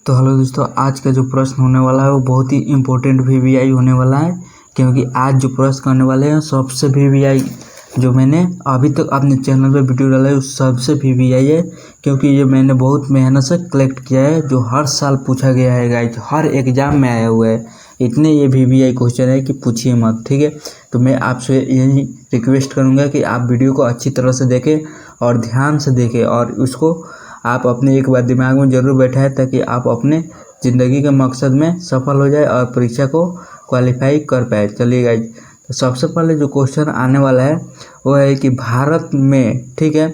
तो हेलो दोस्तों, आज का जो प्रश्न होने वाला है वो बहुत ही इम्पोर्टेंट वीवीआई होने वाला है। क्योंकि आज जो प्रश्न करने वाले हैं सबसे वीवीआई जो मैंने अभी तक अपने चैनल पे वीडियो डाला है उस सबसे वीवीआई है। क्योंकि ये मैंने बहुत मेहनत से कलेक्ट किया है, जो हर साल पूछा गया है गाइस, हर एग्जाम में आया हुआ है। इतने ये वीवीआई क्वेश्चन है कि पूछिए मत। ठीक है, तो मैं आपसे यही रिक्वेस्ट करूँगा कि आप वीडियो को अच्छी तरह से देखें और ध्यान से देखें और उसको आप अपने एक बार दिमाग में ज़रूर बैठाएं, ताकि आप अपने ज़िंदगी के मकसद में सफल हो जाए और परीक्षा को क्वालिफाई कर पाए। चलिए गाइज, तो सबसे पहले जो क्वेश्चन आने वाला है वो है कि भारत में, ठीक है,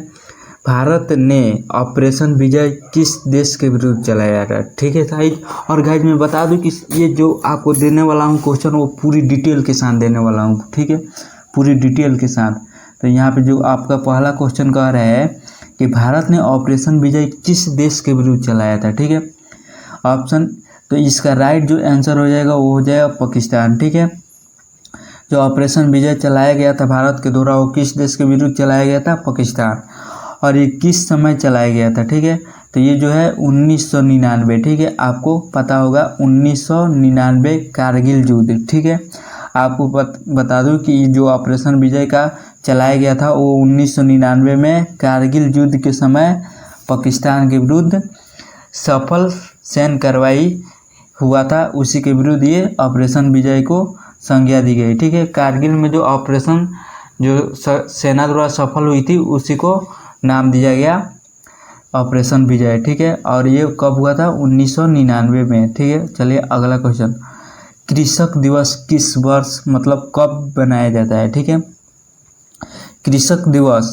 भारत ने ऑपरेशन विजय किस देश के विरुद्ध चलाया था। ठीक है गाइज, और गाइज मैं बता दूं कि ये जो आपको देने वाला हूँ क्वेश्चन वो पूरी डिटेल के साथ देने वाला हूँ। ठीक है, पूरी डिटेल के साथ। तो यहाँ पे जो आपका पहला क्वेश्चन कह रहा है कि भारत ने ऑपरेशन विजय किस देश के विरुद्ध चलाया था। ठीक है, ऑप्शन, तो इसका राइट जो आंसर हो जाएगा वो हो जाएगा पाकिस्तान। ठीक है, जो ऑपरेशन विजय चलाया गया था भारत के द्वारा वो किस देश के विरुद्ध चलाया गया था, पाकिस्तान। और ये किस समय चलाया गया था। ठीक है, तो ये जो है 1999। ठीक है, आपको पता होगा 1999 कारगिल युद्ध। ठीक है, आपको बता दूं कि जो ऑपरेशन विजय का चलाया गया था वो 1999 में कारगिल युद्ध के समय पाकिस्तान के विरुद्ध सफल सैन्य कार्रवाई हुआ था। उसी के विरुद्ध ये ऑपरेशन विजय को संज्ञा दी गई। ठीक है, कारगिल में जो ऑपरेशन जो सेना द्वारा सफल हुई थी उसी को नाम दिया गया ऑपरेशन विजय। ठीक है, और ये कब हुआ था, 1999 में। ठीक है, चलिए अगला क्वेश्चन, कृषक दिवस किस वर्ष मतलब कब बनाया जाता है। ठीक है, कृषक दिवस,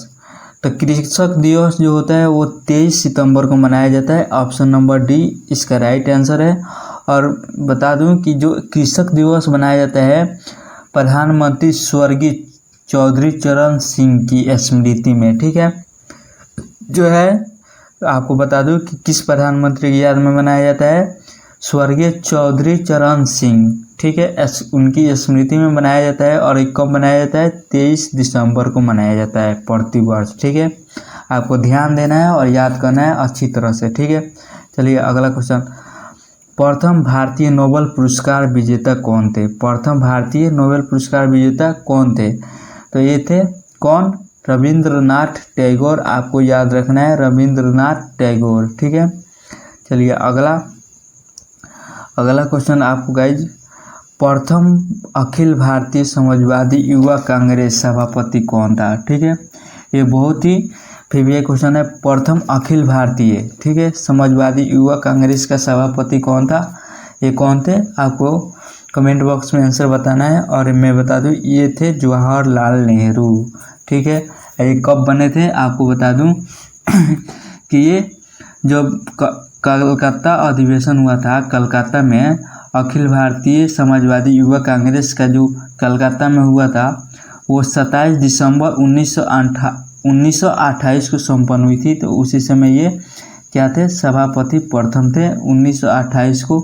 तो कृषक दिवस जो होता है वो 23 सितंबर को मनाया जाता है। ऑप्शन नंबर डी इसका राइट आंसर है। और बता दूं कि जो कृषक दिवस मनाया जाता है प्रधानमंत्री स्वर्गीय चौधरी चरण सिंह की स्मृति में। ठीक है, जो है आपको बता दूं कि किस प्रधानमंत्री की याद में मनाया जाता है, स्वर्गीय चौधरी चरण सिंह। ठीक है, उनकी स्मृति में मनाया जाता है। और कब मनाया जाता है, 23 दिसंबर को मनाया जाता है प्रतिवर्ष। ठीक है, आपको ध्यान देना है और याद करना है अच्छी तरह से। ठीक है, चलिए अगला क्वेश्चन, प्रथम भारतीय नोबेल पुरस्कार विजेता कौन थे। प्रथम भारतीय नोबेल पुरस्कार विजेता कौन थे, तो ये थे कौन, रविंद्रनाथ टैगोर। आपको याद रखना है रविंद्रनाथ टैगोर। ठीक है, चलिए अगला क्वेश्चन आपको गाइज, प्रथम अखिल भारतीय समाजवादी युवा कांग्रेस सभापति कौन था। ठीक है, ये बहुत ही वीवीआई क्वेश्चन है। प्रथम अखिल भारतीय, ठीक है, समाजवादी युवा कांग्रेस का सभापति कौन था, ये कौन थे, आपको कमेंट बॉक्स में आंसर बताना है। और मैं बता दूं ये थे जवाहरलाल नेहरू। ठीक है, ये कब बने थे आपको बता दूं कि ये जब कलकत्ता अधिवेशन हुआ था, कलकत्ता में अखिल भारतीय समाजवादी युवा कांग्रेस का जो कलकत्ता में हुआ था वो 27 दिसंबर 1928 को संपन्न हुई थी। तो उसी समय ये क्या थे, सभापति प्रथम थे 1928 को।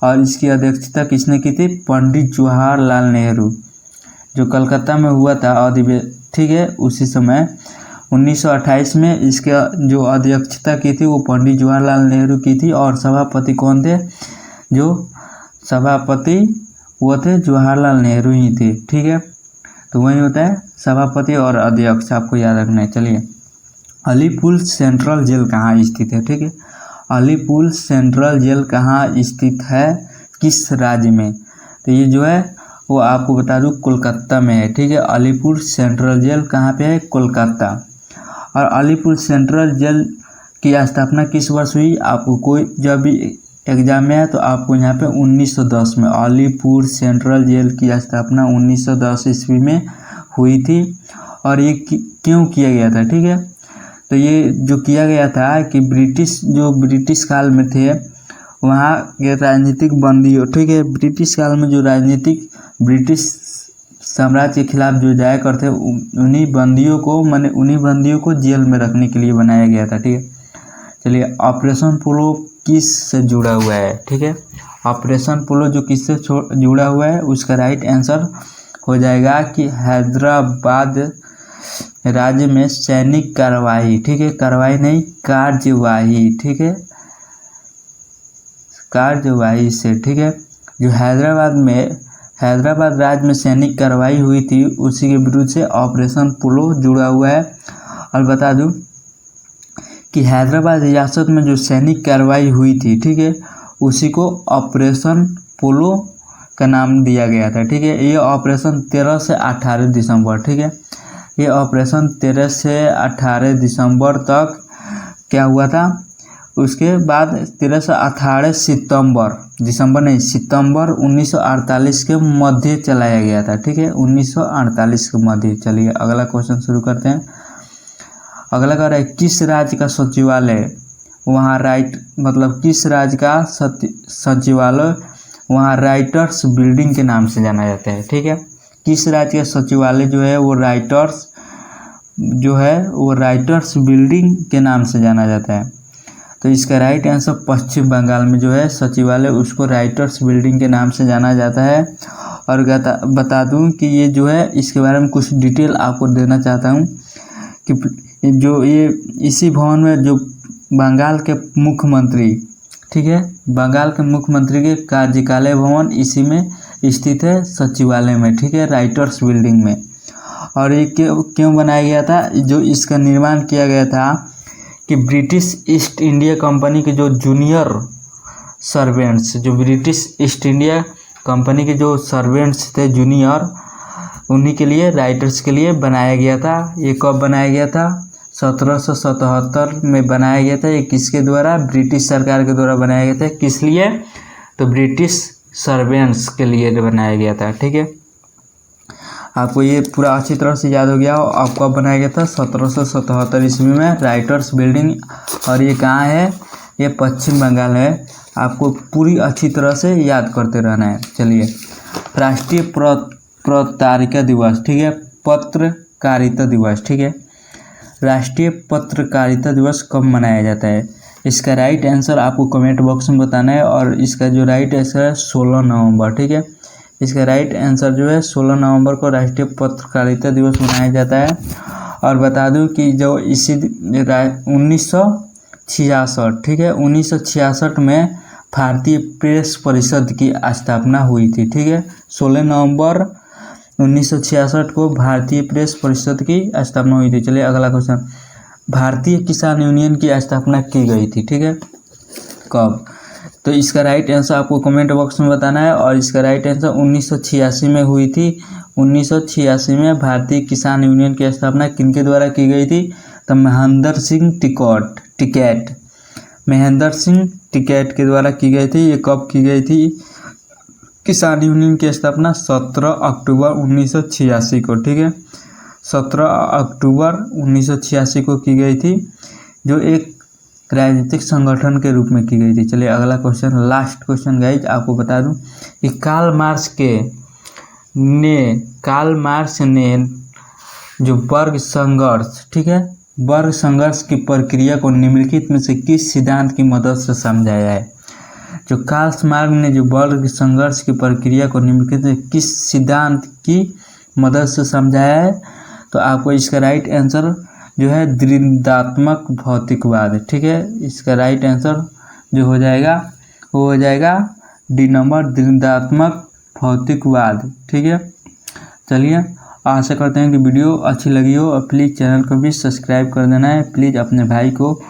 और इसकी अध्यक्षता किसने की थी, पंडित जवाहरलाल नेहरू। जो कलकत्ता में हुआ था अधिवेशन, ठीक है, उसी समय 1928 में इसके जो अध्यक्षता की थी वो पंडित जवाहरलाल नेहरू की थी। और सभापति कौन थे, जो सभापति वो थे जवाहरलाल नेहरू ही थे। ठीक है, तो वही होता है सभापति और अध्यक्ष, आपको याद रखना है। चलिए, अलीपुर सेंट्रल जेल कहाँ स्थित है। ठीक है, अलीपुर सेंट्रल जेल कहाँ स्थित है, किस राज्य में, तो ये जो है वो आपको बता दूं कोलकाता में है। ठीक है, अलीपुर सेंट्रल जेल कहाँ पे है, कोलकाता। और अलीपुर सेंट्रल जेल की स्थापना किस वर्ष हुई, आपको कोई जब भी एग्जाम में है तो आपको यहाँ पे 1910 में अलीपुर सेंट्रल जेल की स्थापना 1910 ईस्वी में हुई थी। और ये क्यों किया गया था, ठीक है, तो ये जो किया गया था कि ब्रिटिश काल में थे वहाँ के राजनीतिक बंदियों, ठीक है, ब्रिटिश काल में जो राजनीतिक ब्रिटिश साम्राज्य के खिलाफ जो जाया करते उन्हीं बंदियों को जेल में रखने के लिए बनाया गया था। ठीक है, चलिए ऑपरेशन पोलो किस से जुड़ा हुआ है। ठीक है, ऑपरेशन पोलो जो किससे जुड़ा हुआ है उसका राइट आंसर हो जाएगा कि हैदराबाद राज्य में सैनिक कार्रवाई, ठीक है, कार्रवाई नहीं कार्यवाही, ठीक है, कार्यवाही से, ठीक है। जो हैदराबाद राज्य में सैनिक कार्रवाई हुई थी उसी के विरुद्ध से ऑपरेशन पोलो जुड़ा हुआ है। और बता दूं कि हैदराबाद रियासत में जो सैनिक कार्रवाई हुई थी, ठीक है, उसी को ऑपरेशन पोलो का नाम दिया गया था, ठीक है। ये ऑपरेशन 13 से 18 दिसंबर, ठीक है, ये ऑपरेशन 13 से 18 दिसंबर तक क्या हुआ था। उसके बाद 13 से 18 सितंबर 1948 के मध्य चलाया गया था, ठीक है, 1948 के मध्य। चलिए अगला क्वेश्चन शुरू करते हैं। अगला कह रहा है किस राज्य का सचिवालय वहाँ किस राज्य का सचिवालय वहाँ राइटर्स बिल्डिंग के नाम से जाना जाता है, ठीक है। किस राज्य का सचिवालय जो है वो राइटर्स बिल्डिंग के नाम से जाना जाता है। तो इसका राइट आंसर पश्चिम बंगाल में जो है सचिवालय उसको राइटर्स बिल्डिंग के नाम से जाना जाता है। और बता दूं कि ये जो है इसके बारे में कुछ डिटेल आपको देना चाहता हूं कि जो ये इसी भवन में जो बंगाल के मुख्यमंत्री, ठीक है, बंगाल के मुख्यमंत्री के कार्यकालय भवन इसी में स्थित है, सचिवालय में, ठीक है, राइटर्स बिल्डिंग में। और ये क्यों बनाया गया था, जो इसका निर्माण किया गया था कि ब्रिटिश ईस्ट इंडिया कंपनी के जो जूनियर सर्वेंट्स, जो ब्रिटिश ईस्ट इंडिया कंपनी के जो सर्वेंट्स थे जूनियर, उन्हीं के लिए राइटर्स के लिए बनाया गया था। ये कब बनाया गया था, 1777 में बनाया गया था। ये किसके द्वारा, ब्रिटिश सरकार के द्वारा बनाया गया था। किस लिए, तो ब्रिटिश सर्वेंट्स के लिए बनाया गया था, ठीक है। आपको ये पूरा अच्छी तरह से याद हो गया हो। अब कब बनाया गया था, 1777 ईस्वी में, राइटर्स बिल्डिंग। और ये कहाँ है, ये पश्चिम बंगाल है। आपको पूरी अच्छी तरह से याद करते रहना है। चलिए, राष्ट्रीय पत्रकारिता दिवस, ठीक है, पत्रकारिता दिवस, ठीक है, राष्ट्रीय पत्रकारिता दिवस कब मनाया जाता है। इसका राइट आंसर आपको कमेंट बॉक्स में बताना है। और इसका जो राइट आंसर है 16 नवंबर, ठीक है। इसका राइट आंसर जो है 16 नवंबर को राष्ट्रीय पत्रकारिता दिवस मनाया जाता है। और बता दूं कि जो इसी 1966, ठीक है, 1966 में भारतीय प्रेस परिषद की स्थापना हुई थी, ठीक है। 16 नवंबर 1966 को भारतीय प्रेस परिषद की स्थापना हुई थी। चलिए अगला क्वेश्चन, भारतीय किसान यूनियन की स्थापना की गई थी, ठीक है, कब। तो इसका राइट आंसर आपको कमेंट बॉक्स में बताना है। और इसका राइट आंसर 1986 में हुई थी। 1986 में भारतीय किसान यूनियन की स्थापना किनके द्वारा की गई थी, तो महेंद्र सिंह टिकैत के द्वारा की गई थी। ये कब की गई थी, किसान यूनियन की स्थापना 17 अक्टूबर 1986 को, ठीक है, 17 अक्टूबर 1986 को की गई थी, जो एक राजनीतिक संगठन के रूप में की गई थी। चलिए अगला क्वेश्चन, लास्ट क्वेश्चन गाइज, आपको बता दूं कि कार्ल मार्क्स ने जो वर्ग संघर्ष, ठीक है, वर्ग संघर्ष की प्रक्रिया को निम्नलिखित में से किस सिद्धांत की मदद से समझाया है। जो कार्ल मार्क्स ने जो वर्ग संघर्ष की प्रक्रिया को निम्नलिखित में किस सिद्धांत की मदद से समझाया है, तो आपको इसका राइट आंसर जो है द्वंद्वात्मक भौतिकवाद, ठीक है। इसका राइट आंसर जो हो जाएगा वो हो जाएगा डी नंबर, द्वंद्वात्मक भौतिकवाद, ठीक है। चलिए आशा करते हैं कि वीडियो अच्छी लगी हो और प्लीज़ चैनल को भी सब्सक्राइब कर देना है। प्लीज़ अपने भाई को